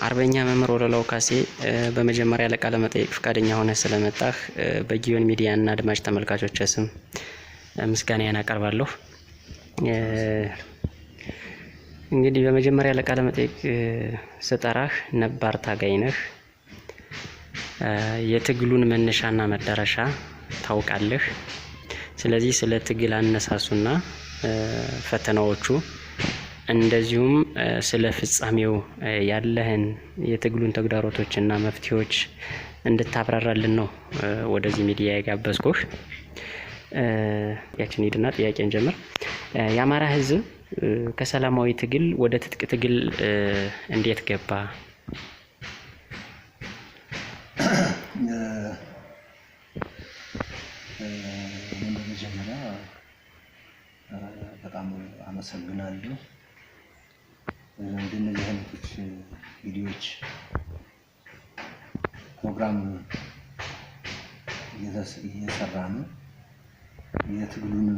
አርበኛ መምህር ወለላው ካሴ በመጀመሪያ ለቃለ መጠይቅ ፈቃደኛ ሆነ ስለመጣህ በጊዮን ሚዲያ እና አድማጭ ተመልካቾች ስም ምስጋናዬን አቀርባለሁ። እንግዲህ በመጀመሪያ ለቃለ መጠይቅ ስጠራህ ነባር ታጋይ ነህ። የትግሉን መነሻና መዳረሻ ታውቃለህ። ስለዚህ ስለ ትግል አነሳሱና ፈተናዎቹ እንደዚሁም ስለ ፍጻሜው ያለህን የትግሉን ተግዳሮቶችና መፍትሄዎች እንድታብራራልን ነው ወደዚህ ሚዲያ የጋበዝኩህ። ያችን ሄድና ጥያቄን ጀምር። የአማራ ሕዝብ ከሰላማዊ ትግል ወደ ትጥቅ ትግል እንዴት ገባ? በመጀመሪያ በጣም አመሰግናለሁ። እንደነዚህ አይነቶች ቪዲዮዎች ፕሮግራም እየሰራ ነው የትግሉን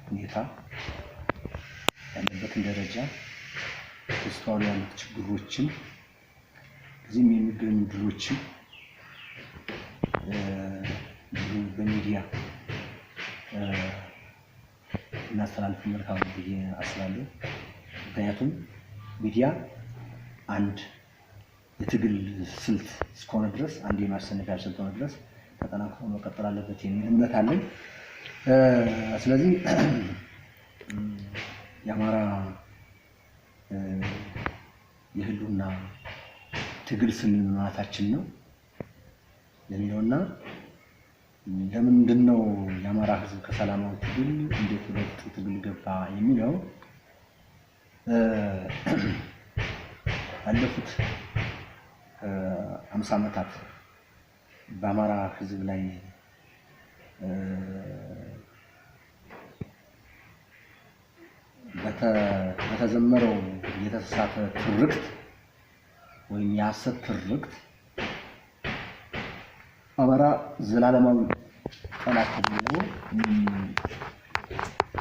ሁኔታ ያለበትን ደረጃ ተስተዋሉ ያሉት ችግሮችን እዚህም የሚገኙ ድሎችን በሚዲያ እናስተላልፍ መልካም ብዬ አስባለሁ። ምክንያቱም ሚዲያ አንድ የትግል ስልት እስከሆነ ድረስ አንድ የማሸነፊያ ስልት ሆነ ድረስ ተጠናክሮ መቀጠል አለበት የሚል እምነት አለኝ። ስለዚህ የአማራ የህልውና ትግል ስንማታችን ነው የሚለውና ለምንድን ነው የአማራ ህዝብ ከሰላማዊ ትግል እንዴት ወደ ትጥቅ ትግል ገባ የሚለው ባለፉት 50 ዓመታት በአማራ ህዝብ ላይ በተዘመረው የተሳሳተ ትርክት ወይም የሐሰት ትርክት አማራ ዘላለማዊ ጠላት ተብሎ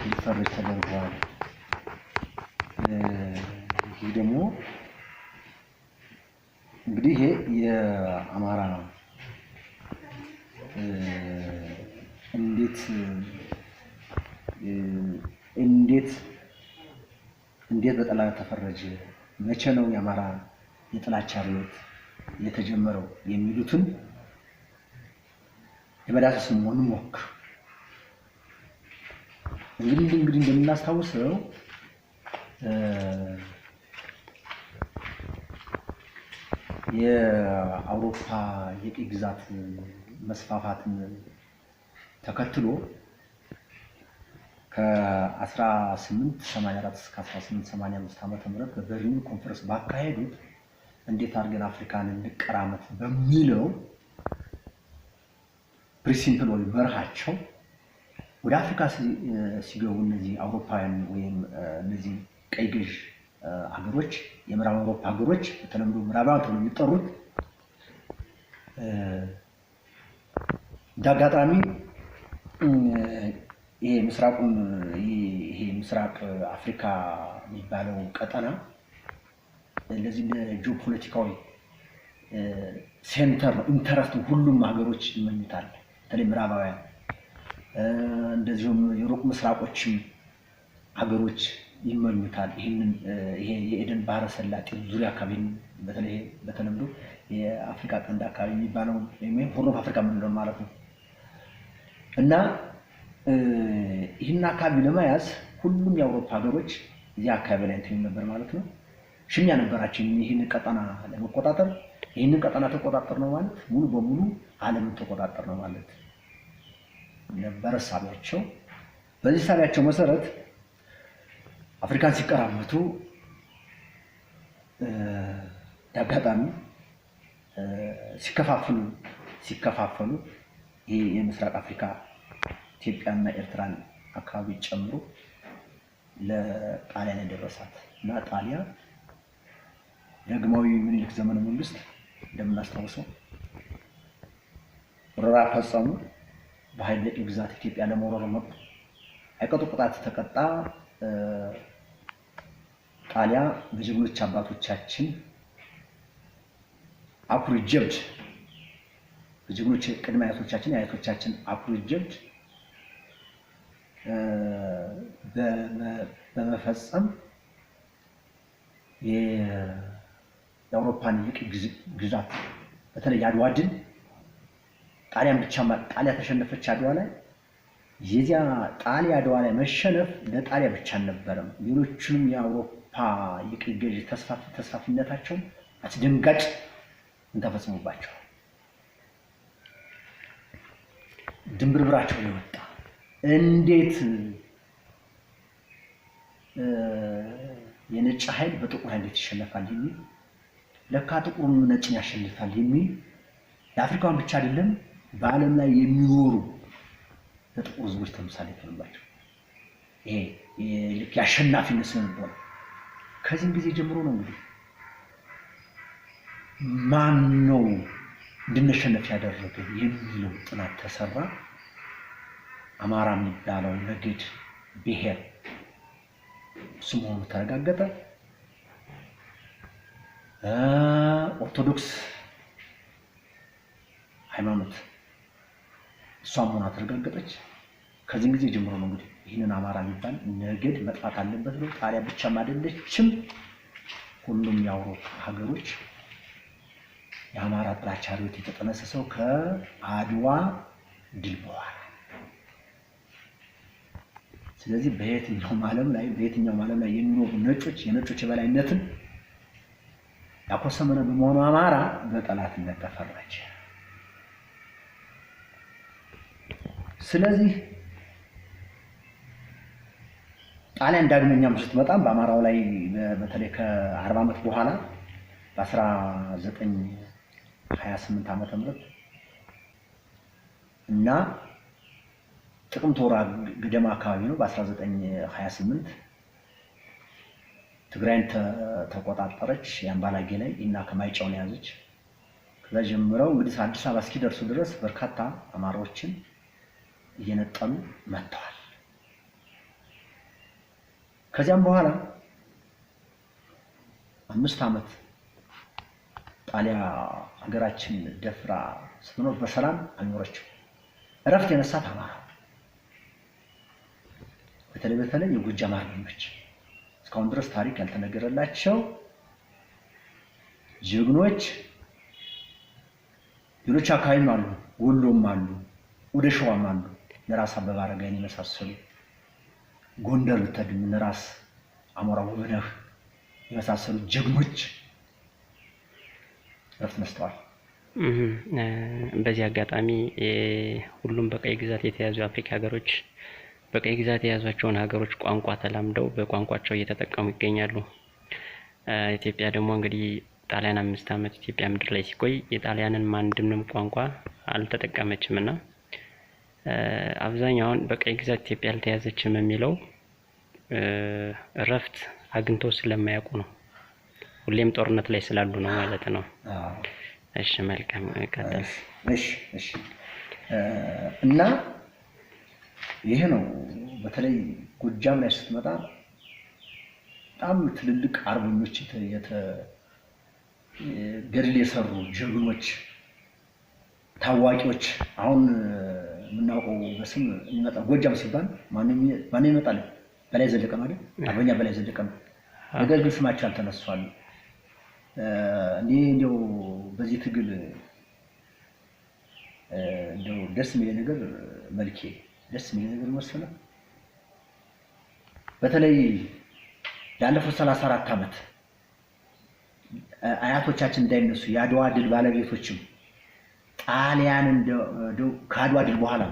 ሊፈረጅ ተደርጓል። ይህ ደግሞ እንግዲህ ይሄ የአማራ እንዴት በጠላት ተፈረጀ፣ መቼ ነው የአማራ የጥላቻ ርዕዮት የተጀመረው የሚሉትን ለመዳሰስ እንሞክር። እንግዲህ እንደምናስታውሰው የአውሮፓ የቅኝ ግዛት መስፋፋትን ተከትሎ ከ1884 እስከ 1885 ዓመተ ምህረት በበርሊን ኮንፈረንስ ባካሄዱት እንዴት አድርገን አፍሪካን እንቀራመት በሚለው ፕሪንሲፕል ወይ መርሃቸው ወደ አፍሪካ ሲገቡ እነዚህ አውሮፓውያን ወይም እነዚህ ቀይ ገዥ ሀገሮች የምዕራብ አውሮፓ ሀገሮች በተለምዶ ምዕራባውያን ተብለው የሚጠሩት እንዳጋጣሚ ይሄ ምስራቅ አፍሪካ የሚባለው ቀጠና ለዚህ ለጂኦፖለቲካዊ ሴንተር ነው፣ ኢንተረስት ሁሉም ሀገሮች ይመኙታል። በተለይ ምዕራባውያን እንደዚሁም የሩቅ ምስራቆችም ሀገሮች ይመኙታል። ይሄ የኤደን ባህረ ሰላጤ ዙሪያ አካባቢ በተለይ በተለምዶ የአፍሪካ ቀንድ አካባቢ የሚባለው ወይም ሆርን ኦፍ አፍሪካ የምንለው ማለት ነው። እና ይህን አካባቢ ለመያዝ ሁሉም የአውሮፓ ሀገሮች እዚህ አካባቢ ላይ እንትን ነበር ማለት ነው። ሽሚያ ነበራቸው ይህን ቀጠና ለመቆጣጠር። ይህንን ቀጠና ተቆጣጠር ነው ማለት ሙሉ በሙሉ ዓለምን ተቆጣጠር ነው ማለት ነበር ሳቢያቸው። በዚህ ሳቢያቸው መሰረት አፍሪካን ሲቀራመቱ ያጋጣሚ ሲከፋፈሉ ይሄ የምስራቅ አፍሪካ ኢትዮጵያና ኤርትራን አካባቢ ጨምሮ ለጣሊያን የደረሳት እና ጣሊያን ዳግማዊ ምኒልክ ዘመነ መንግስት እንደምናስታውሰው ወረራ ፈጸሙ። በኃይል ግዛት ኢትዮጵያ ለመውረር መጡ። አይቀጡ ቅጣት ተቀጣ። ጣሊያ በጀግኖች አባቶቻችን አኩሪ ጀብድ በጀግኖች ቅድመ አያቶቻችን የአያቶቻችን አኩሪ ጀብድ በመፈጸም የአውሮፓን የቅኝ ግዛት በተለይ አድዋ ድል ጣሊያ ተሸነፈች አድዋ ላይ የዚያ ጣሊያ አድዋ ላይ መሸነፍ ለጣሊያ ብቻ አልነበረም ሌሎችንም የአውሮፓ የቅኝ ገዢ ተስፋፊነታቸው አስደንጋጭ እንተፈጽሙባቸው ድንብርብራቸው የወጣ እንዴት የነጭ ኃይል በጥቁር ኃይል ይሸነፋል የሚል ለካ ጥቁሩ ነጭን ያሸንፋል የሚል ለአፍሪካን ብቻ አይደለም በዓለም ላይ የሚኖሩ ለጥቁር ህዝቦች ተምሳሌ ተብሏቸው ይሄ ልክ ያሸናፊነት ስንቦል ከዚህም ጊዜ ጀምሮ ነው እንግዲህ ማን ነው እንድንሸነፍ ያደረገ የሚለው ጥናት ተሰራ አማራ የሚባለው ነገድ ብሔር ስሙ ተረጋገጠ ኦርቶዶክስ ሃይማኖት እሷም ሆና ተረጋገጠች ከዚህ ጊዜ ጀምሮ ነው እንግዲህ ይሄንን አማራ የሚባል ነገድ መጥፋት አለበት ነው ጣሊያ ብቻም አይደለችም ሁሉም የአውሮፓ ሀገሮች የአማራ ጥላቻ ሪዮት የተጠነሰሰው ከአድዋ ድል በኋላ ስለዚህ በየትኛውም ዓለም ላይ የሚኖሩ ነጮች የነጮች የበላይነትን ያቆሰመነ በመሆኑ አማራ በጠላትነት ተፈረጀ ስለዚህ ጣሊያን ዳግመኛ ስትመጣም በአማራው ላይ በተለይ ከ40 ዓመት በኋላ በ1928 ዓመተ ምህረት እና ጥቅምት ወር ገደማ አካባቢ ነው በ1928 ትግራይን ተቆጣጠረች ያምባላጌ ላይ እና ከማይጨውን ያዘች ከዛ ጀምረው እንግዲህ አዲስ አበባ እስኪደርሱ ድረስ በርካታ አማራዎችን እየነጠሉ መጥተዋል ከዚያም በኋላ 5 ዓመት ጣሊያ ሀገራችን ደፍራ ስትኖር በሰላም አልኖረችም እረፍት የነሳት አማራ በተለይ የጎጃም አርበኞች እስካሁን ድረስ ታሪክ ያልተነገረላቸው ጀግኖች ሌሎች አካባቢም አሉ ወሎም አሉ ወደ ሸዋም አሉ ለራስ አበበ አረጋይን የመሳሰሉ ጎንደር ብትሄድም ለራስ አሞራ ውብነህ የመሳሰሉ ጀግኖች እረፍት ነስተዋል በዚህ አጋጣሚ ሁሉም በቀይ ግዛት የተያዙ አፍሪካ ሀገሮች በቀይ ግዛት የያዟቸውን ሀገሮች ቋንቋ ተላምደው በቋንቋቸው እየተጠቀሙ ይገኛሉ ኢትዮጵያ ደግሞ እንግዲህ ጣሊያን 5 ዓመት ኢትዮጵያ ምድር ላይ ሲቆይ የጣሊያንን ማንድምንም ቋንቋ አልተጠቀመችምና አብዛኛውን በቀይ ግዛት ኢትዮጵያ አልተያዘችም የሚለው እረፍት አግኝቶ ስለማያውቁ ነው ሁሌም ጦርነት ላይ ስላሉ ነው ማለት ነው እሺ መልካም ቀጥል እሺ እና ይሄ ነው በተለይ ጎጃም ላይ ስትመጣ በጣም ትልልቅ አርበኞች ገድል የሰሩ ጀግኖች ታዋቂዎች አሁን የምናውቀው በስም ይመጣ ጎጃም ሲባል ማን ይመጣል በላይ ዘለቀ ማለት አርበኛ በላይ ዘለቀ ነው ነገር ግን ስማቸው አልተነሷል እንደው በዚህ ትግል እንደው ደስ የሚል ነገር መልኬ ደስ የሚል ነገር መሰለ በተለይ ያለፈው 34 ዓመት አያቶቻችን እንዳይነሱ የአድዋ ድል ባለቤቶችም ጣሊያን እንደው ከአድዋ ድል በኋላ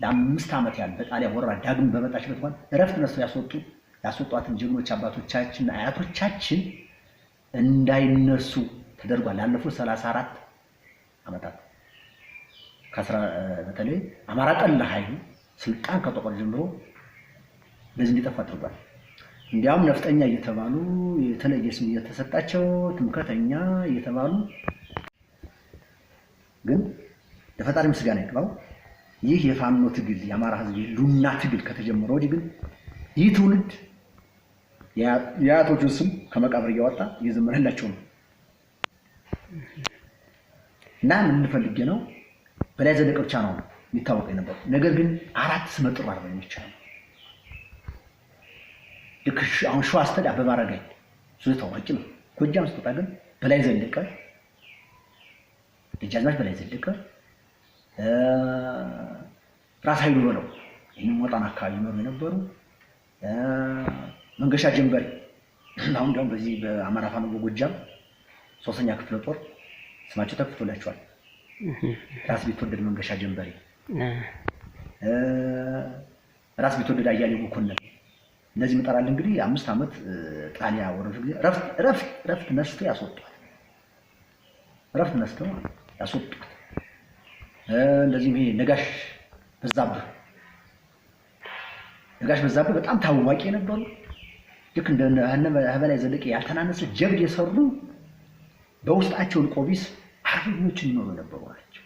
ለ5 ዓመት ያህል በጣሊያን ወረራ ዳግም በመጣችበት እንኳን እረፍት ነስተው ያስወጧትን ጀግኖች አባቶቻችን አያቶቻችን እንዳይነሱ ተደርጓል ያለፈው 34 ዓመታት በተለይ አማራ ጠል ኃይሉ ስልጣን ከጠቆር ጀምሮ ለዚህ እንዲጠፋ አድርጓል እንዲያውም ነፍጠኛ እየተባሉ የተለየ ስም እየተሰጣቸው ትምከተኛ እየተባሉ ግን ለፈጣሪ ምስጋና ይግባው ይህ የፋኖ ትግል የአማራ ህዝብ የሉና ትግል ከተጀመረ ወዲህ ግን ይህ ትውልድ የአያቶቹን ስም ከመቃብር እያወጣ እየዘመረላቸው ነው። እና ምን ፈልጌ ነው በላይ ዘለቀ ብቻ ነው የሚታወቅ የነበረው። ነገር ግን 4 ስመጥር አርበኞች አሉ። ልክ አሁን ሸዋ ስተድ አበበ አረጋይ እሱ ታዋቂ ነው። ጎጃም ስትወጣ ግን በላይ ዘለቀ፣ ደጃዝማች በላይ ዘለቀ፣ ራስ ኃይሉ በለው ይህንም ሞጣን አካባቢ ይኖሩ የነበሩ መንገሻ ጀንበሬ አሁን ደግሞ በዚህ በአማራ ፋኖ በጎጃም 3ኛ ክፍለ ጦር ስማቸው ተከፍቶላቸዋል። ራስ ቢትወደድ መንገሻ ጀንበሬ፣ ራስ ቢትወደድ አያሌው መኮንን እነዚህ መጠራል። እንግዲህ 5 ዓመት ጣሊያ ወረዱ ጊዜ ረፍት ነስተው ያስወጣል። ረፍት ነስተው ያስወጣል። እንደዚህም ይሄ ነጋሽ በዛብህ በጣም ታዋቂ የነበሩ ልክ እንደ በላይ ዘለቀ ያልተናነሰ ጀብድ የሰሩ በውስጣቸው ቆቢስ አርበኞችን ይኖሩ ነበሩ ናቸው።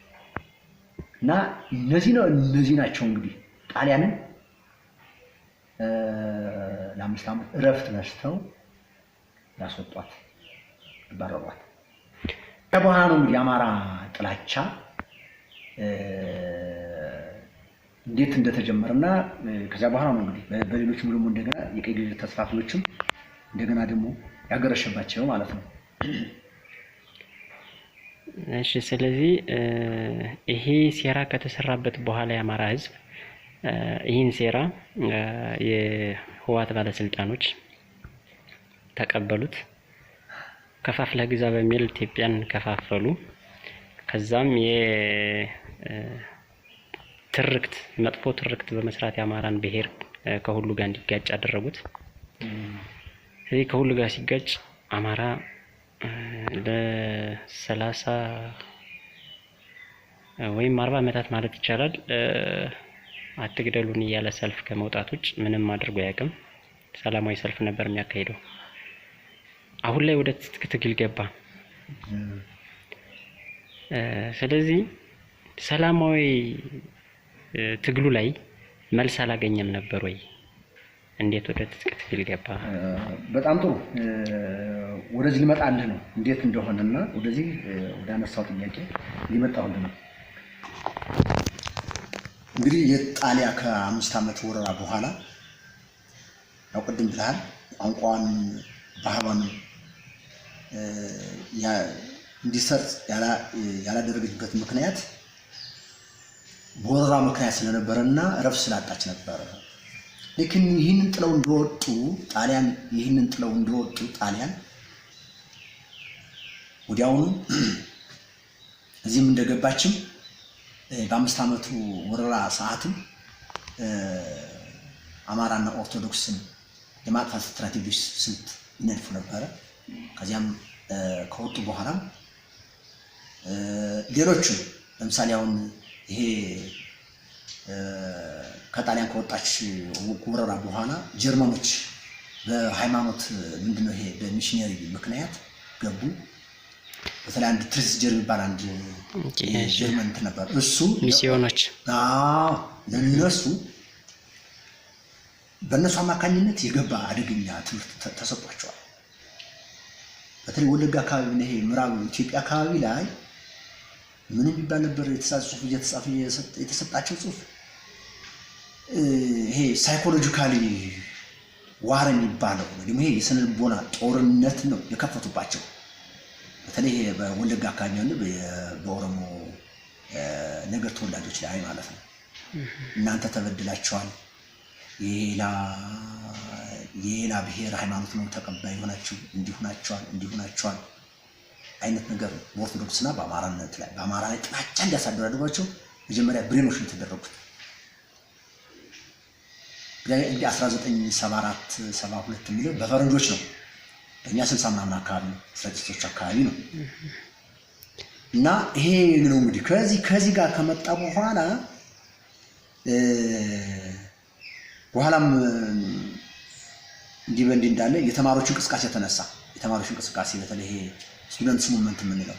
እና እነዚህ ናቸው እንግዲህ ጣሊያንን ለ5 ዓመት ረፍት ነስተው ያስወጧት ባረሯት። በኋላ ነው እንግዲህ አማራ ጥላቻ እንዴት እንደተጀመረና ከዛ በኋላ ነው እንግዲህ በሌሎችም ደግሞ እንደገና የቀይ ገዥ ተስፋፊዎችም እንደገና ደግሞ ያገረሸባቸው ማለት ነው። እሺ፣ ስለዚህ ይሄ ሴራ ከተሰራበት በኋላ የአማራ ህዝብ ይህን ሴራ የህወሓት ባለስልጣኖች ተቀበሉት። ከፋፍለህ ግዛ በሚል ኢትዮጵያን ከፋፈሉ። ከዛም መጥፎ ትርክት በመስራት የአማራን ብሔር ከሁሉ ጋር እንዲጋጭ አደረጉት። ስለዚህ ከሁሉ ጋር ሲጋጭ አማራ ለ30 ወይም 40 ዓመታት ማለት ይቻላል አትግደሉን እያለ ሰልፍ ከመውጣት ውጭ ምንም አድርጎ አያውቅም። ሰላማዊ ሰልፍ ነበር የሚያካሂደው። አሁን ላይ ወደ ትጥቅ ትግል ገባ። ስለዚህ ሰላማዊ ትግሉ ላይ መልስ አላገኘም ነበር ወይ? እንዴት ወደ ትጥቅ ትግል ገባ? በጣም ጥሩ። ወደዚህ ሊመጣልህ ነው እንዴት እንደሆነና ወደዚህ ወደ አነሳው ጥያቄ ሊመጣልህ ነው። እንግዲህ የጣሊያ ከ5 ዓመት ወረራ በኋላ ያው ቅድም ብለሃል ቋንቋን ባህሏን እንዲሰርጽ ያላደረገችበት ምክንያት በወረራ ምክንያት ስለነበረና እረፍት ስላጣች ነበር። ለኪን ይህንን ጥለው እንደወጡ ጣሊያን ወዲያውኑ እዚህም እንደገባችም በ5 ዓመቱ ወረራ ሰዓትም አማራና ኦርቶዶክስን የማጥፋት ስትራቴጂ ስልት ይነድፉ ነበረ። ከዚያም ከወጡ በኋላ ሌሎቹ ለምሳሌ አሁን ይሄ ከጣሊያን ከወጣች ወረራ በኋላ ጀርመኖች በሃይማኖት ምንድነው ይሄ በሚሽነሪ ምክንያት ገቡ። በተለይ አንድ ትሪስ ጀርመን ይባል አንድ ጀርመን ነበር። እሱ ሚስዮኖች ለነሱ በእነሱ አማካኝነት የገባ አደገኛ ትምህርት ተሰጥቷቸዋል። በተለይ ወለጋ አካባቢ ነው ይሄ ምዕራብ ኢትዮጵያ አካባቢ ላይ ምንም ቢባል ነበር የተጻፈ የተሰጣቸው ጽሁፍ ይሄ ሳይኮሎጂካሊ ዋር የሚባለው ደግሞ ይሄ የስነ ልቦና ጦርነት ነው የከፈቱባቸው። በተለይ በወለጋ አካባቢ ነው በኦሮሞ ነገር ተወላጆች ላይ ማለት ነው። እናንተ ተበድላችኋል፣ የሌላ ብሔር ሃይማኖት ነው ተቀባይ ሆናችሁ እንዲሆናችኋል አይነት ነገር በኦርቶዶክስና በአማራ ላይ ጥላቻ እንዲያሳድሩ አድርጓቸው መጀመሪያ ብሬኖች ነው የተደረጉት። እንግዲህ 1974 72 የሚለው በፈረንጆች ነው፣ በእኛ 60 ምናምን አካባቢ ነው፣ 16ቶች አካባቢ ነው። እና ይሄ ነው እንግዲህ ከዚህ ጋር ከመጣ በኋላም እንዲህ እንዳለ የተማሪዎች እንቅስቃሴ ተነሳ። የተማሪዎች እንቅስቃሴ በተለይ ስቱደንትስ ሙቭመንት የምንለው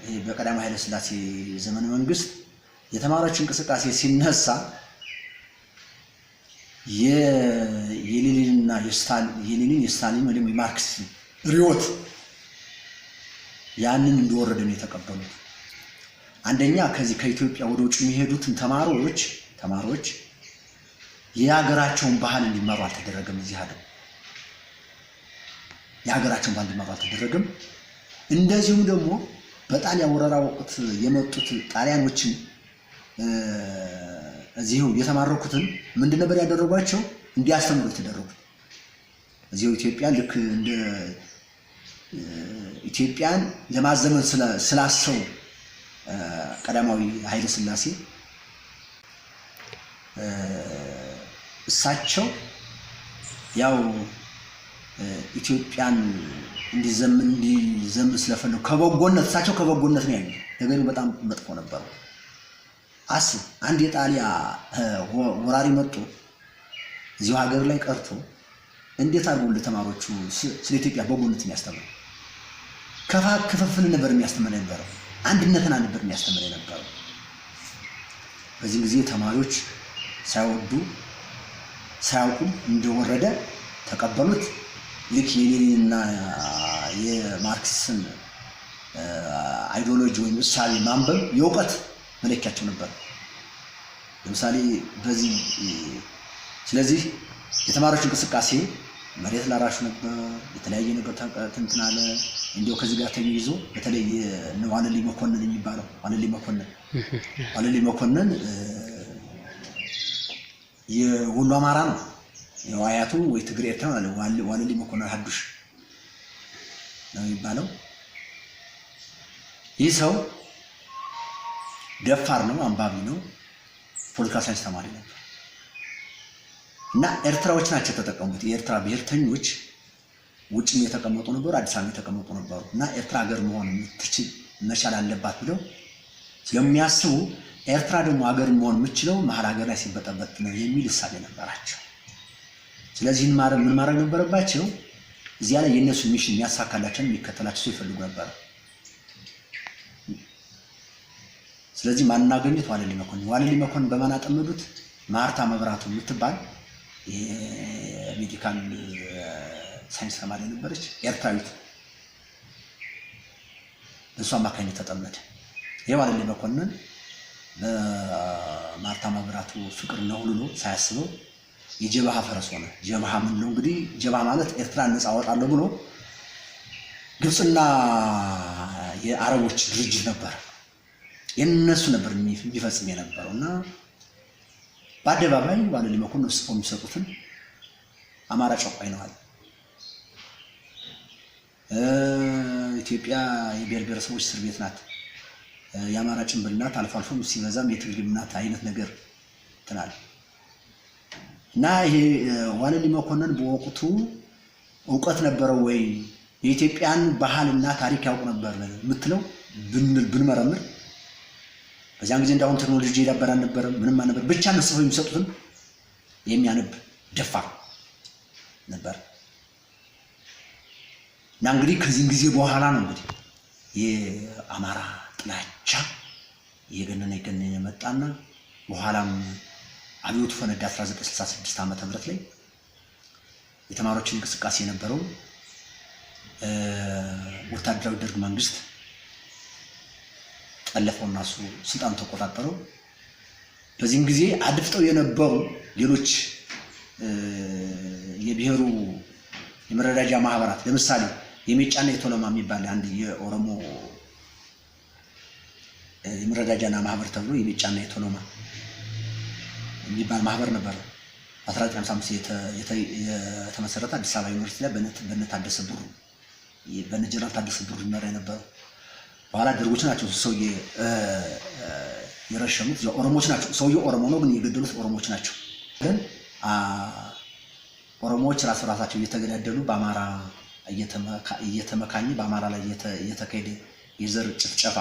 ይሄ በቀዳማዊ ኃይለ ሥላሴ ዘመነ መንግስት የተማሪዎች እንቅስቃሴ ሲነሳ የሌኒንና የስታሊን ወይም የማርክስ ርዕዮት ያንን እንደወረደ ነው የተቀበሉት። አንደኛ ከዚህ ከኢትዮጵያ ወደ ውጭ የሚሄዱትን ተማሪዎች የሀገራቸውን ባህል እንዲማሩ አልተደረገም። እዚህ ሀገር የሀገራቸውን ባህል እንዲማሩ አልተደረገም። እንደዚሁም ደግሞ በጣሊያን ወረራ ወቅት የመጡት ጣሊያኖችን እዚሁ የተማረኩትን ምንድን ነበር ያደረጓቸው? እንዲያስተምሩ የተደረጉት እዚሁ ኢትዮጵያ ልክ እንደ ኢትዮጵያን ለማዘመን ስላሰው ቀዳማዊ ኃይለ ሥላሴ እሳቸው ያው ኢትዮጵያን እንዲዘምን ስለፈለጉ ከበጎነት እሳቸው ከበጎነት ነው ያለው። ነገሩ በጣም መጥፎ ነበሩ። አስብ፣ አንድ የጣሊያ ወራሪ መጥቶ እዚሁ ሀገር ላይ ቀርቶ እንዴት አድርጎ ለተማሪዎቹ ስለ ኢትዮጵያ በጎነት የሚያስተምር ክፍፍል ነበር የሚያስተምር የነበረው፣ አንድነትን ነበር የሚያስተምር የነበረው። በዚህ ጊዜ ተማሪዎች ሳይወዱ ሳያውቁ እንደወረደ ተቀበሉት። ልክ የሌኒንና የማርክስን አይዲዮሎጂ ወይም እሳቤ ማንበብ የእውቀት መለኪያቸው ነበር። ለምሳሌ በዚህ ስለዚህ የተማሪዎች እንቅስቃሴ መሬት ላራሹ ነበር፣ የተለያየ ነገር ተንትናለ። እንዲያው ከዚህ ጋር ተያይዞ በተለይ ዋለልይ መኮንን የሚባለው ዋለልይ መኮንን የወሎ አማራ ነው። ያው አያቱ ወይ ትግሬ ኤርትራ ነው። ዋለልይ መኮንን ሀዱሽ ነው የሚባለው። ይህ ሰው ደፋር ነው፣ አንባቢ ነው፣ ፖለቲካ ሳይንስ ተማሪ ነበር እና ኤርትራዎች ናቸው ተጠቀሙት። የኤርትራ ብሔርተኞች ውጭም የተቀመጡ ነበሩ፣ አዲስ አበባ የተቀመጡ ነበሩ እና ኤርትራ ሀገር መሆን የምትችል መቻል አለባት ብለው ስለሚያስቡ ኤርትራ ደግሞ ሀገር መሆን የምትችለው መሀል ሀገር ላይ ሲበጠበጥ ነው የሚል እሳቤ ነበራቸው። ስለዚህ ምን ማድረግ ነበረባቸው? እዚያ ላይ የእነሱ ሚሽን የሚያሳካላቸውን የሚከተላቸው ሰው ይፈልጉ ነበር። ስለዚህ ማናገኙት ዋለልይ መኮንን በማን አጠመዱት? ማርታ መብራቱ የምትባል የሜዲካል ሳይንስ ተማሪ ነበረች፣ ኤርትራዊት። በእሱ አማካኝነት ተጠመደ። የዋለልይ መኮንን በማርታ መብራቱ ፍቅር ነው ሁሉ ሳያስበው የጀብሃ ፈረስ ሆነ። ጀብሃ ምን ነው እንግዲህ? ጀብሃ ማለት ኤርትራን ነፃ አወጣለሁ ብሎ ግብፅና የአረቦች ድርጅት ነበር፣ የነሱ ነበር የሚፈጽም የነበረው እና በአደባባይ ዋለልይ መኮንን ጽፎ የሚሰጡትን አማራ ጨቋኝ ነው አለ። ኢትዮጵያ የብሔር ብሔረሰቦች እስር ቤት ናት፣ የአማራ ጭንብል ናት፣ አልፎ አልፎም ሲበዛም የትግሬም ናት አይነት ነገር ትናል እና ይሄ ዋለልይ መኮንን በወቅቱ እውቀት ነበረው ወይ የኢትዮጵያን ባህልና ታሪክ ያውቁ ነበር የምትለው ብንመረምር በዚያን ጊዜ እንዳሁን ቴክኖሎጂ የዳበረ አልነበረም፣ ምንም አልነበረ። ብቻ ነስፈው የሚሰጡትን የሚያነብ ደፋር ነበር እና እንግዲህ ከዚህን ጊዜ በኋላ ነው እንግዲህ የአማራ ጥላቻ እየገነነ መጣና በኋላም አብዮቱ ፈነዳ 1966 ዓመተ ምህረት ላይ የተማሪዎች እንቅስቃሴ የነበረው ወታደራዊ ደርግ መንግስት ጠለፈውና እሱ ስልጣን ተቆጣጠረው። በዚህም ጊዜ አድፍጠው የነበሩ ሌሎች የብሔሩ የመረዳጃ ማህበራት ለምሳሌ የሜጫና የቶለማ የሚባል አንድ የኦሮሞ የመረዳጃና ማህበር ተብሎ የሜጫና የቶለማ የሚባል ማህበር ነበር። 1955 የተመሰረተ አዲስ አበባ ዩኒቨርሲቲ ላይ በነታደሰ ብሩ በነጀነራል ታደሰ ብሩ ይመራ የነበረው። በኋላ ደርጎች ናቸው ሰውዬ የረሸሙት፣ ኦሮሞዎች ናቸው። ሰውዬው ኦሮሞ ነው ግን የገደሉት ኦሮሞዎች ናቸው። ግን ኦሮሞዎች ራሳቸው እየተገዳደሉ በአማራ እየተመካኘ በአማራ ላይ እየተካሄደ የዘር ጭፍጨፋ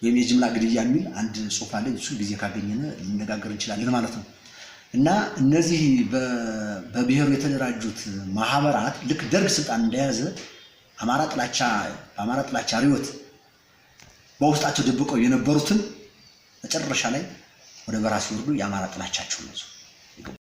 ወይም የጅምላ ግድያ የሚል አንድ ጽሑፍ አለ። እሱ ጊዜ ካገኘን ልነጋገር እንችላለን ማለት ነው። እና እነዚህ በብሔሩ የተደራጁት ማህበራት ልክ ደርግ ስልጣን እንደያዘ በአማራ ጥላቻ ርዕዮት በውስጣቸው ደብቀው የነበሩትን መጨረሻ ላይ ወደ በራስ ሲወርዱ የአማራ ጥላቻቸው ነው።